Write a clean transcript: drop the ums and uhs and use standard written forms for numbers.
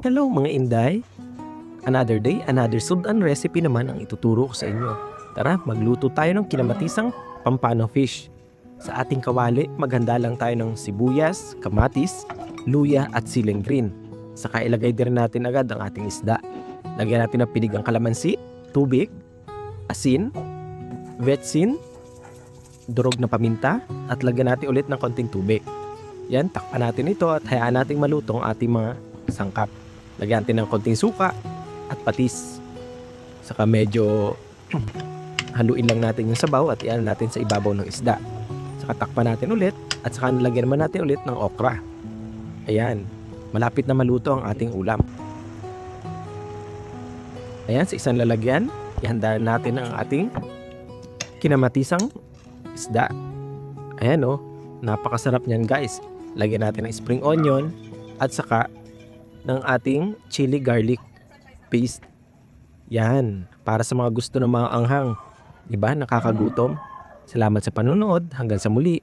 Hello mga Inday! Another day, another sudan recipe naman ang ituturo ko sa inyo. Tara, magluto tayo ng kinamatisang pampano fish. Sa ating kawali, maghanda lang tayo ng sibuyas, kamatis, luya at siling green. Saka ilagay din natin agad ang ating isda. Lagyan natin ng pinigang kalamansi, tubig, asin, vetsin, durog na paminta, at lagyan natin ulit ng konting tubig. Yan, takpan natin ito at hayaan natin malutong ating mga sangkap. Lagyan natin ng konting suka at patis. Saka medyo haluin lang natin yung sabaw at iyan natin sa ibabaw ng isda. Saka takpan natin ulit at saka nalagyan naman natin ulit ng okra. Ayan, malapit na maluto ang ating ulam. Ayan, sa isang lalagyan, ihanda natin ang ating kinamatisang isda. Ayan o, napakasarap niyan guys. Lagyan natin ng spring onion at saka ng ating chili garlic paste. Yan, para sa mga gusto ng mga anghang. Diba, nakakagutom. Salamat sa panonood. Hanggang sa muli.